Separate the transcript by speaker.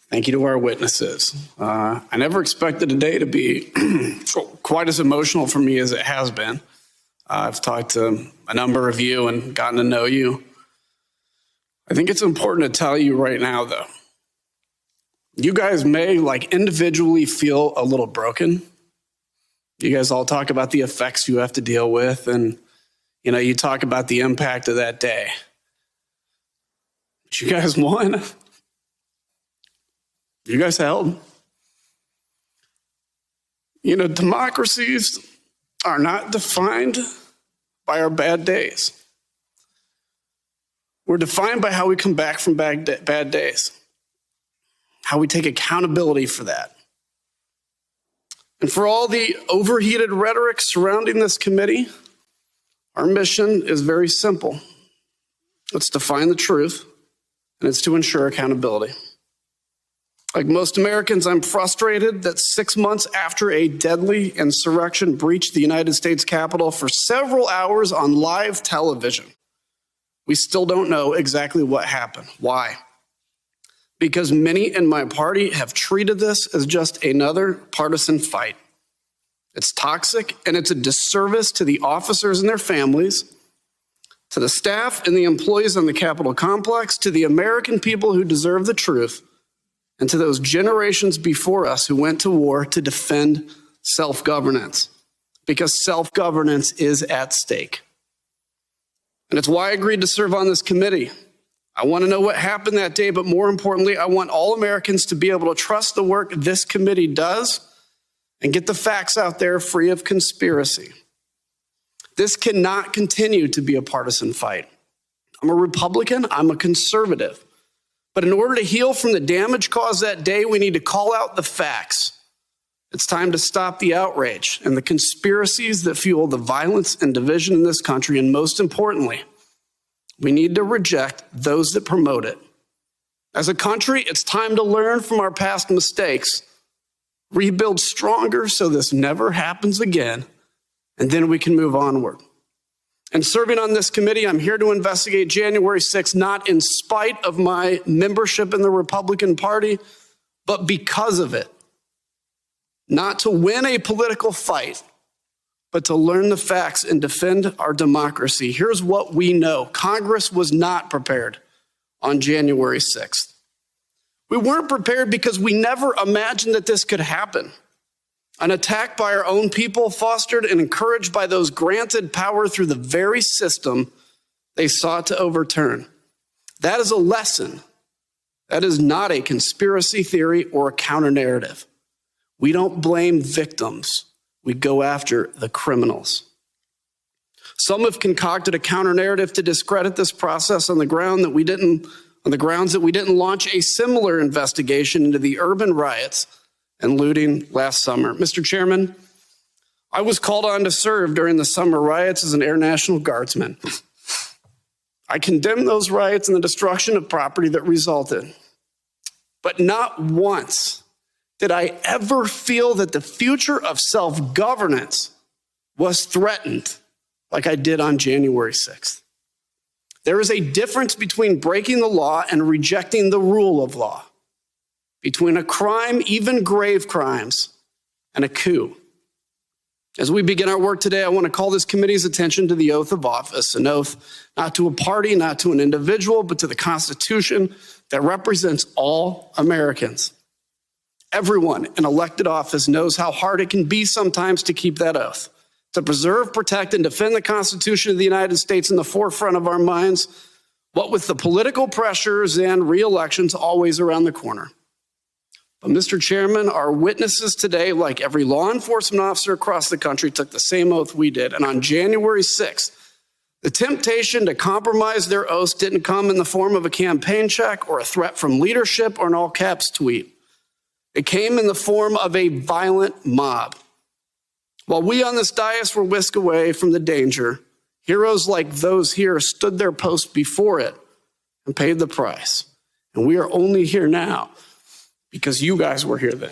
Speaker 1: Thank you to our witnesses. I never expected today to be quite as emotional for me as it has been. I've talked to a number of you and gotten to know you. I think it's important to tell you right now, though. You guys may, individually feel a little broken. You guys all talk about the effects you have to deal with, and, you talk about the impact of that day. But you guys won. You guys held. Democracies are not defined by our bad days. We're defined by how we come back from bad days, how we take accountability for that. And for all the overheated rhetoric surrounding this committee, our mission is very simple. It's to find the truth, and it's to ensure accountability. Like most Americans, I'm frustrated that 6 months after a deadly insurrection breached the United States Capitol for several hours on live television, we still don't know exactly what happened. Why? Because many in my party have treated this as just another partisan fight. It's toxic, and it's a disservice to the officers and their families, to the staff and the employees on the Capitol complex, to the American people who deserve the truth, and to those generations before us who went to war to defend self-governance, because self-governance is at stake. And it's why I agreed to serve on this committee. I want to know what happened that day, but more importantly, I want all Americans to be able to trust the work this committee does and get the facts out there free of conspiracy. This cannot continue to be a partisan fight. I'm a Republican, I'm a conservative. But in order to heal from the damage caused that day, we need to call out the facts. It's time to stop the outrage and the conspiracies that fuel the violence and division in this country. And most importantly, we need to reject those that promote it. As a country, it's time to learn from our past mistakes, rebuild stronger so this never happens again, and then we can move onward. And serving on this committee, I'm here to investigate January 6th, not in spite of my membership in the Republican Party, but because of it. Not to win a political fight, but to learn the facts and defend our democracy. Here's what we know. Congress was not prepared on January 6th. We weren't prepared because we never imagined that this could happen. An attack by our own people, fostered and encouraged by those granted power through the very system they sought to overturn. That is a lesson. That is not a conspiracy theory or a counter-narrative. We don't blame victims. We go after the criminals. Some have concocted a counter-narrative to discredit this process on the grounds that we didn't launch a similar investigation into the urban riots and looting last summer. Mr. Chairman, I was called on to serve during the summer riots as an Air National Guardsman. I condemn those riots and the destruction of property that resulted. But not once did I ever feel that the future of self-governance was threatened like I did on January 6th. There is a difference between breaking the law and rejecting the rule of law, between a crime, even grave crimes, and a coup. As we begin our work today, I want to call this committee's attention to the oath of office, an oath not to a party, not to an individual, but to the Constitution that represents all Americans. Everyone in elected office knows how hard it can be sometimes to keep that oath, to preserve, protect, and defend the Constitution of the United States in the forefront of our minds, what with the political pressures and re-elections always around the corner. But Mr. Chairman, our witnesses today, like every law enforcement officer across the country, took the same oath we did. And on January 6th, the temptation to compromise their oaths didn't come in the form of a campaign check or a threat from leadership or an all-caps tweet. It came in the form of a violent mob. While we on this dais were whisked away from the danger, heroes like those here stood their post before it and paid the price. And we are only here now because you guys were here then.